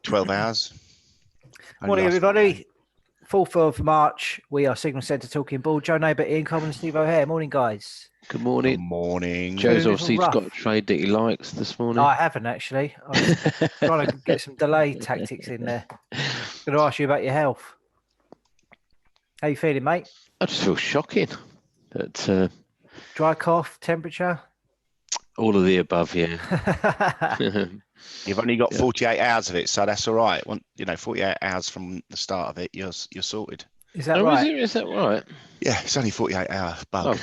12 hours. Morning, everybody. 4th of March. We are Signal Centre Talking Ball. Joe Neighbour, Ian Coleman and Steve O'Hare. Morning, guys. Good morning. Good morning. Joe's obviously got a trade that he likes this morning. No, I haven't, actually. I was trying to get some delay tactics in there. Going to ask you about your health. How you feeling, mate? I just feel shocking. That, Dry cough, temperature? all of the above, yeah. You've only got 48 hours of it, so that's all right. 48 hours from the start of it, you're sorted. Is that right? Is that right? Yeah, it's only 48 hour bug.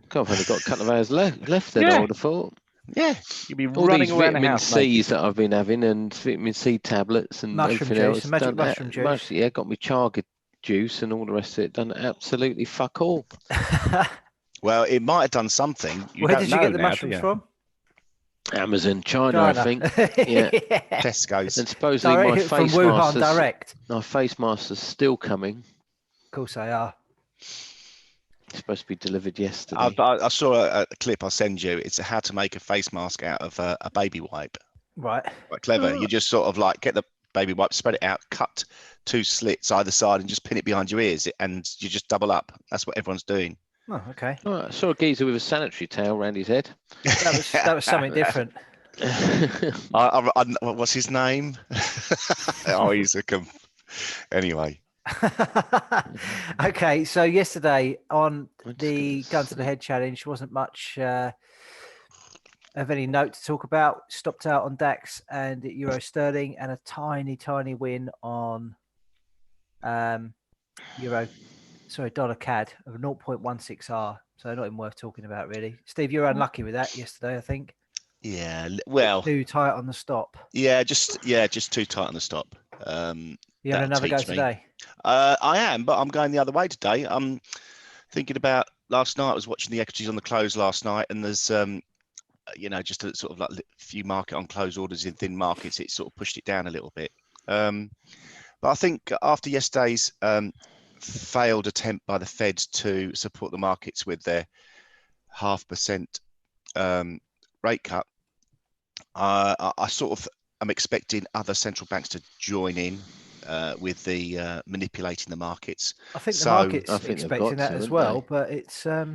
God, I've only got a couple of hours left then, Yeah. I would have thought. Yeah, you'll be all running these around vitamin the house, C's that I've been having and vitamin C tablets and mushroom everything juice, else. magic mushroom juice. Yeah, got me chaga juice and all the rest of it. Done absolutely fuck all. Well, it might have done something. Where did you get the mushrooms from? Amazon, China, I think. Yeah. Tesco's. And supposedly my face from Wuhan masks, direct. My face masks are still coming. Of course they are. It's supposed to be delivered yesterday. I saw a clip I'll send you. It's how to make a face mask out of a baby wipe. Right. Quite clever. You just sort of like get the baby wipe, spread it out, cut 2 slits either side and just pin it behind your ears and you just double up. That's what everyone's doing. Oh, okay. Oh, I saw a geezer with a sanitary towel around his head. That was something different. What's his name? Oh, he's a anyway. Okay, so yesterday on the Gun to the Head challenge wasn't much of any note to talk about. Stopped out on DAX and Euro Sterling, and a tiny win on dollar CAD of 0.16R. So not even worth talking about, really. Steve, you were unlucky with that yesterday, I think. Yeah, well, too tight on the stop. Yeah, just too tight on the stop. You having another go today? I am, but I'm going the other way today. I'm thinking about last night. I was watching the equities on the close last night, and there's just a sort of like few market on close orders in thin markets. It sort of pushed it down a little bit. But I think after yesterday's failed attempt by the Fed to support the markets with their 0.5% rate cut, I sort of am expecting other central banks to join in with the manipulating the markets. I think the market's expecting that as well, but it's not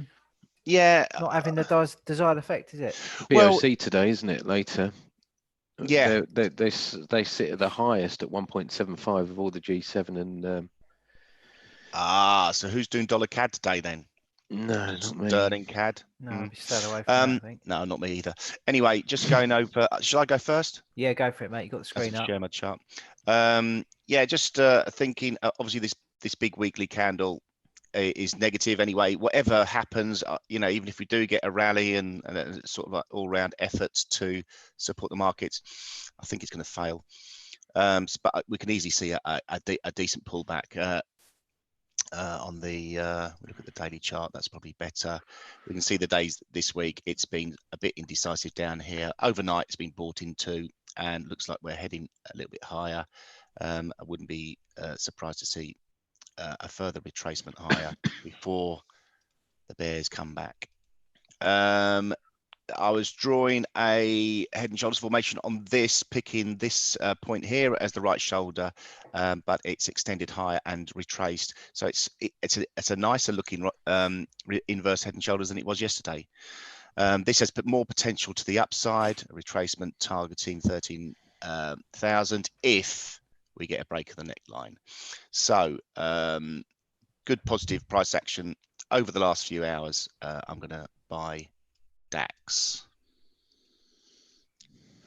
having the desired effect, is it? BOC today, isn't it? Later. Yeah, they sit at the highest at 1.75 of all the G7 and. So who's doing dollar CAD today then? No, not me. Sterling CAD. No, I'll be staying away from that, I think. No, not me either. Anyway, just going over. Shall I go first? Yeah, go for it, mate. You got the screen up. Share my chart. Just thinking. Obviously, this big weekly candle is negative anyway. Whatever happens, even if we do get a rally and sort of like all-round efforts to support the markets, I think it's going to fail. But we can easily see a decent pullback. On the we look at the daily chart, that's probably better. We can see the days this week. It's been a bit indecisive down here. Overnight, it's been bought into, and looks like we're heading a little bit higher. I wouldn't be surprised to see a further retracement higher before the bears come back. I was drawing a head and shoulders formation on this, picking this point here as the right shoulder, but it's extended higher and retraced. So it's a nicer looking inverse head and shoulders than it was yesterday. This has put more potential to the upside, a retracement targeting 13,000 if we get a break of the neckline. So good positive price action over the last few hours. I'm going to buy DAX.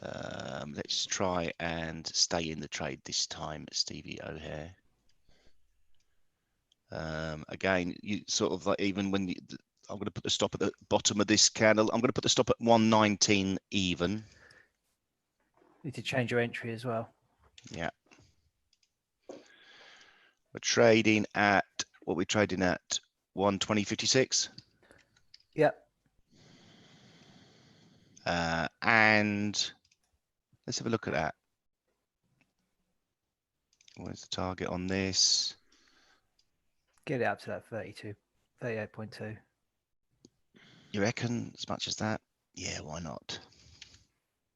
Let's try and stay in the trade this time, Stevie O'Hare. Again, you sort of like, even when I'm going to put the stop at the bottom of this candle. I'm going to put the stop at 119 even. Need to change your entry as well. Yeah. We're trading at what we're trading at 120.56. Yep. And let's have a look at that. Where's the target on this? Get it up to that 32, 38.2. You reckon as much as that? Yeah, why not?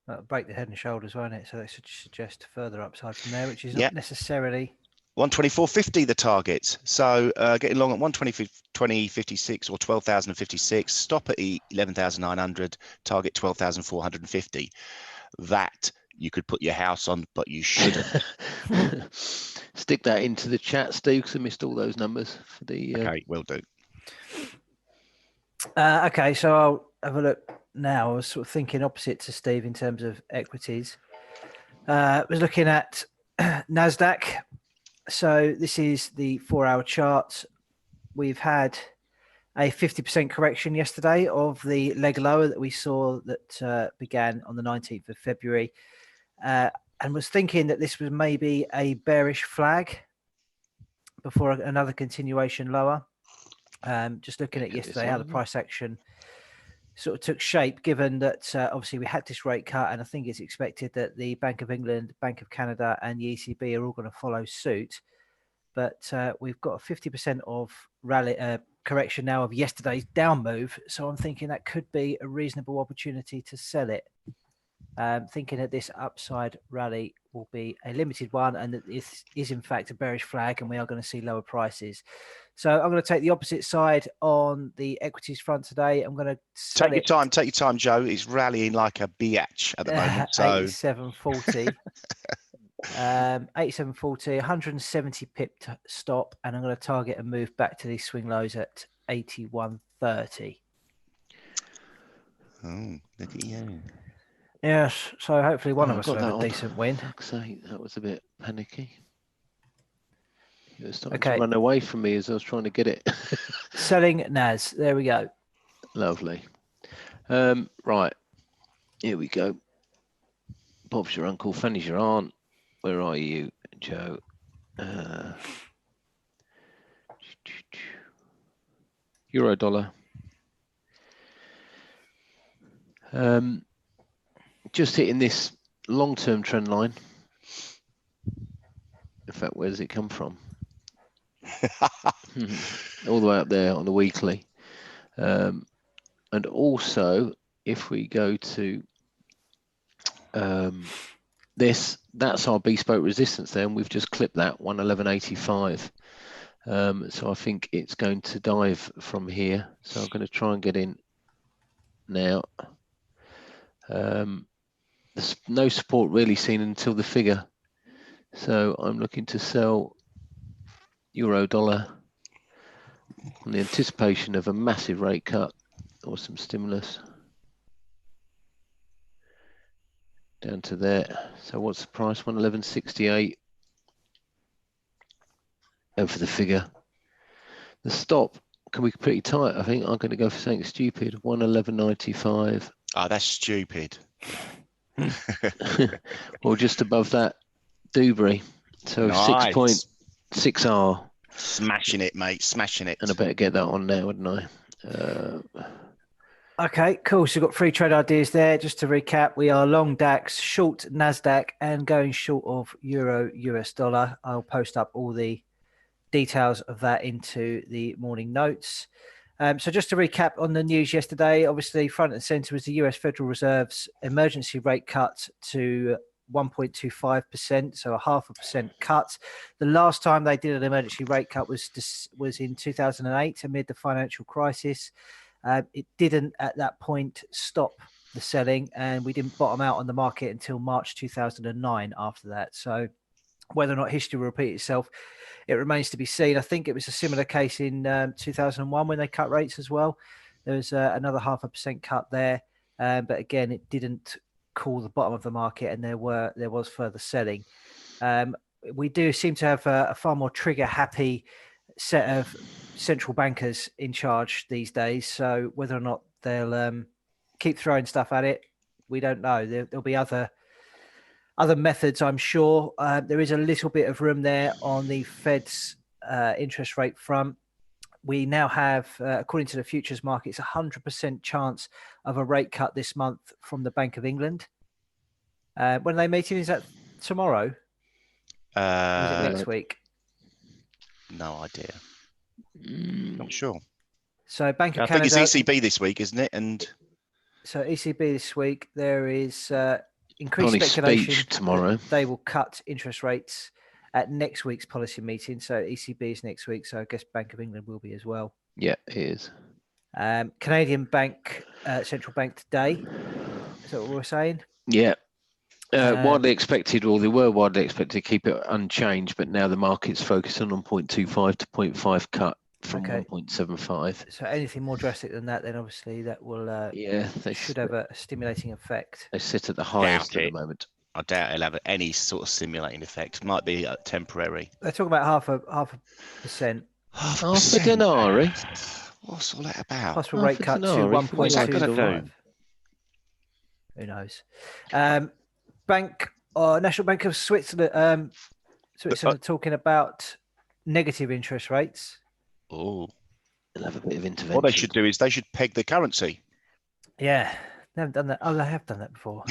That'll break the head and shoulders, won't it? So that should suggest further upside from there, which is Yeah. not necessarily 124.50 the target. So getting long at 120.56 or 12,056. Stop at 11,900. Target 12,450. That you could put your house on, but you shouldn't. Stick that into the chat, Steve, because I missed all those numbers for the. Okay, will do. Okay, so I'll have a look now. I was sort of thinking opposite to Steve in terms of equities. I was looking at NASDAQ. So this is the 4-hour chart. We've had a 50% correction yesterday of the leg lower that we saw that began on the 19th of February. And was thinking that this was maybe a bearish flag before another continuation lower. Just looking at yesterday how the price action sort of took shape, given that obviously we had this rate cut, and I think it's expected that the Bank of England, Bank of Canada, and the ECB are all going to follow suit. But we've got a 50% of rally correction now of yesterday's down move, so I'm thinking that could be a reasonable opportunity to sell it. Thinking that this upside rally will be a limited one, and that this is in fact a bearish flag, and we are going to see lower prices. So I'm going to take the opposite side on the equities front today. I'm going to sell Take your time, Joe. It's rallying like a biatch at the moment. So 87.40. 87.40, 170 pip stop, and I'm going to target a move back to these swing lows at 81.30. Oh, look at you. Yes, so hopefully one of us will got have a that decent win. Fuck's sake, that was a bit panicky. It was starting Okay. to run away from me as I was trying to get it. Selling NAS. There we go. Lovely. Right, here we go. Bob's your uncle, Fanny's your aunt. Where are you, Joe? Euro dollar. Just hitting this long-term trend line. In fact, where does it come from? All the way up there on the weekly. And also, if we go to this, that's our bespoke resistance there, and we've just clipped that 111.85. So I think it's going to dive from here. So I'm going to try and get in now. There's no support really seen until the figure. So I'm looking to sell euro dollar on the anticipation of a massive rate cut or some stimulus down to there. So what's the price? 111.68. And for the figure, the stop can be pretty tight. I think I'm going to go for something stupid. 111.95. Oh, that's stupid. Or just above that Dewberry. So Nice. 6.6R. Smashing it, mate. Smashing it. And I better get that on now, wouldn't I? Okay, cool. So we've got 3 trade ideas there. Just to recap, we are long DAX, short NASDAQ, and going short of Euro US dollar. I'll post up all the details of that into the morning notes. So just to recap on the news yesterday, obviously front and center was the US Federal Reserve's emergency rate cut to 1.25%, so a 0.5% cut. The last time they did an emergency rate cut was in 2008 amid the financial crisis. It didn't at that point stop the selling, and we didn't bottom out on the market until March 2009 after that. So whether or not history will repeat itself, it remains to be seen. I think it was a similar case in 2001 when they cut rates as well. There was another 0.5% cut there, but again, it didn't cool the bottom of the market, and there was further selling. We do seem to have a far more trigger-happy set of central bankers in charge these days. So whether or not they'll keep throwing stuff at it, we don't know. There'll be other methods, I'm sure. There is a little bit of room there on the Fed's interest rate front. We now have, according to the futures markets, 100% chance of a rate cut this month from the Bank of England. When are they meeting? Is that tomorrow? Or is it next week? No idea. Not sure. So Bank of I Canada. think it's ECB this week, isn't it? And so ECB this week, there is increased Connie's speculation speech tomorrow. that they will cut interest rates at next week's policy meeting. So ECB is next week. So I guess Bank of England will be as well. Yeah, it is. Canadian Bank, central bank today. Is that what we're saying? Yeah. Widely expected, or they were widely expected to keep it unchanged, but now the market's focusing on 0.25 to 0.5 cut from 1.75. So anything more drastic than that, then obviously that will they should have a stimulating effect. They sit at the highest at the moment. I doubt it'll have any sort of stimulating effect. Might be temporary. They're talking about half a percent. Half a denarii. What's all that about? Possible rate cut to 1.25. Who knows? National Bank of Switzerland. Switzerland talking about negative interest rates. Oh, they'll have a bit of intervention. What they should do is they should peg the currency. Yeah, they haven't done that. Oh, they have done that before.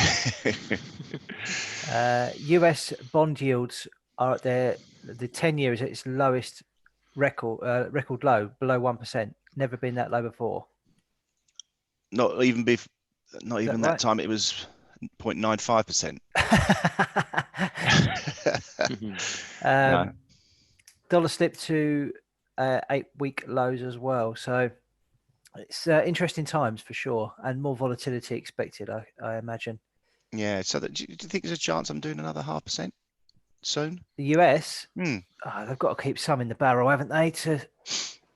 US bond yields are at the 10-year is at its lowest record low, below 1%. Never been that low before. Not even that time. It was 0.95%. No. Dollar slipped to 8-week lows as well. So it's interesting times for sure, and more volatility expected, I imagine. Yeah. So do you think there's a chance I'm doing another 0.5% soon? The US, they've got to keep some in the barrel, haven't they?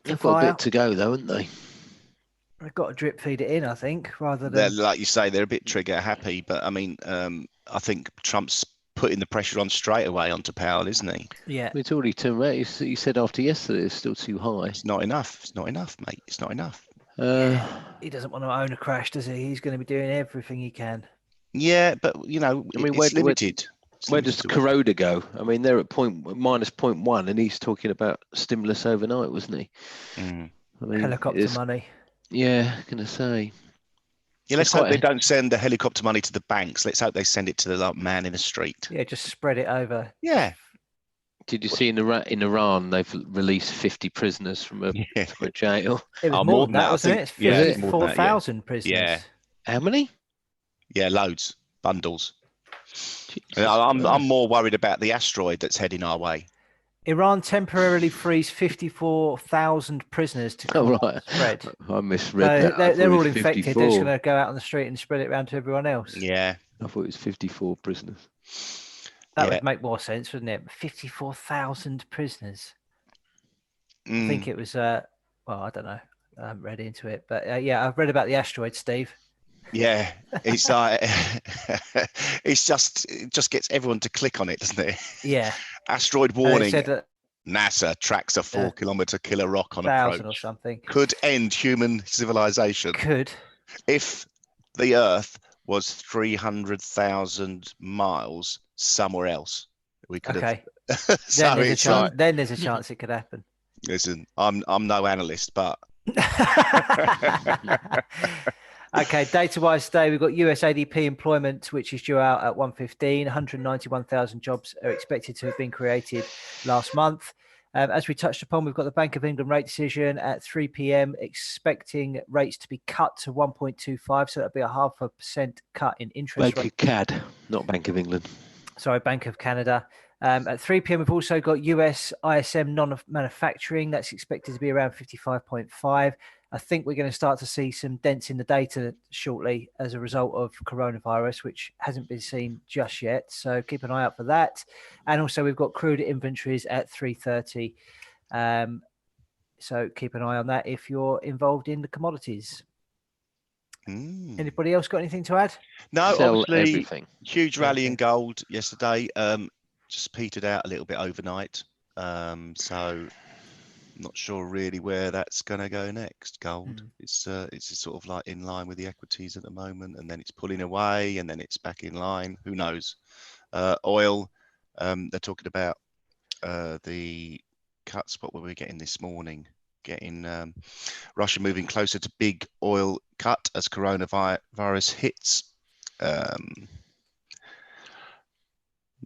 They've got a bit to go, though, haven't they? They've got to drip feed it in, I think, rather than like you say, they're a bit trigger happy. But I mean, I think Trump's putting the pressure on straight away onto Powell, isn't he? Yeah. It's already turned around. He said after yesterday it's still too high. It's not enough. It's not enough, mate. It's not enough. He doesn't want to own a crash, does he? He's going to be doing everything he can. Yeah, but it's limited. Where does Kuroda go? I mean, they're at minus 0.1, and he's talking about stimulus overnight, wasn't he? Mm. I mean, helicopter money. Yeah, gonna say. Yeah, let's hope they don't send the helicopter money to the banks. Let's hope they send it to the man in the street. Yeah, just spread it over. Yeah. Did you see in Iran they've released 50 prisoners from a jail? It was more than that, wasn't it? It's 4,000 prisoners. Yeah. How many? Yeah, loads, bundles. I'm more worried about the asteroid that's heading our way. Iran temporarily frees 54,000 prisoners to spread. I misread that. They're all infected. 54. They're just going to go out on the street and spread it around to everyone else. Yeah. I thought it was 54 prisoners. That would make more sense, wouldn't it? 54,000 prisoners. I think it was, well, I don't know. I haven't read into it. But yeah, I've read about the asteroid, Steve. Yeah, it's like it just gets everyone to click on it, doesn't it? Yeah. Asteroid warning. NASA tracks a 4-kilometer killer rock on approach. Or something. Could end human civilization. Could. If the Earth was 300,000 miles somewhere else, we could have. Then there's a chance it could happen. Listen, I'm no analyst, but. Okay, data-wise today, we've got US ADP employment, which is due out at 1:15. 191,000 jobs are expected to have been created last month. As we touched upon, we've got the Bank of England rate decision at 3 p.m, expecting rates to be cut to 1.25. So that'll be a 0.5% cut in interest rate. Bank of CAD, not Bank of England. Sorry, Bank of Canada. At 3 p.m, we've also got US ISM non-manufacturing. That's expected to be around 55.5. I think we're going to start to see some dents in the data shortly as a result of coronavirus, which hasn't been seen just yet. So keep an eye out for that. And also we've got crude inventories at 3:30. So keep an eye on that if you're involved in the commodities. Anybody else got anything to add? No, obviously, everything. Huge rally in gold yesterday. Just petered out a little bit overnight. So not sure really where that's going to go next. Gold, it's sort of like in line with the equities at the moment, and then it's pulling away, and then it's back in line. Who knows? Oil, they're talking about the cuts. What were we getting this morning? Getting Russia moving closer to big oil cut as coronavirus hits.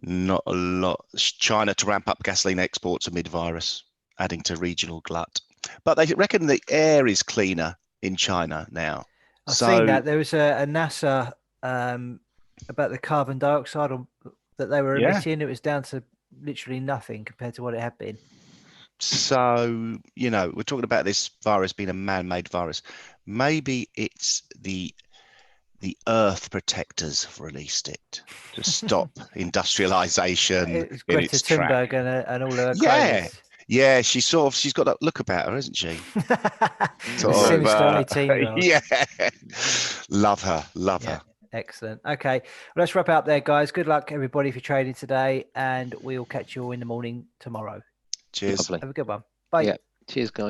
Not a lot. China to ramp up gasoline exports amid virus, adding to regional glut. But they reckon the air is cleaner in China now. I've seen that. There was a NASA about the carbon dioxide that they were Yeah. emitting. It was down to literally nothing compared to what it had been. So, we're talking about this virus being a man-made virus. Maybe it's the Earth protectors have released it to stop industrialization It's in Greta its track. Thunberg and all of her Yeah, cronies. yeah, she's got that look about her, hasn't she? A Sort sinister of, 18-year-old. yeah, love her. Yeah, excellent. Okay, well, let's wrap it up there, guys. Good luck, everybody, for trading today, and we'll catch you all in the morning tomorrow. Cheers. Lovely. Have a good one. Bye. Yeah. Cheers, guys.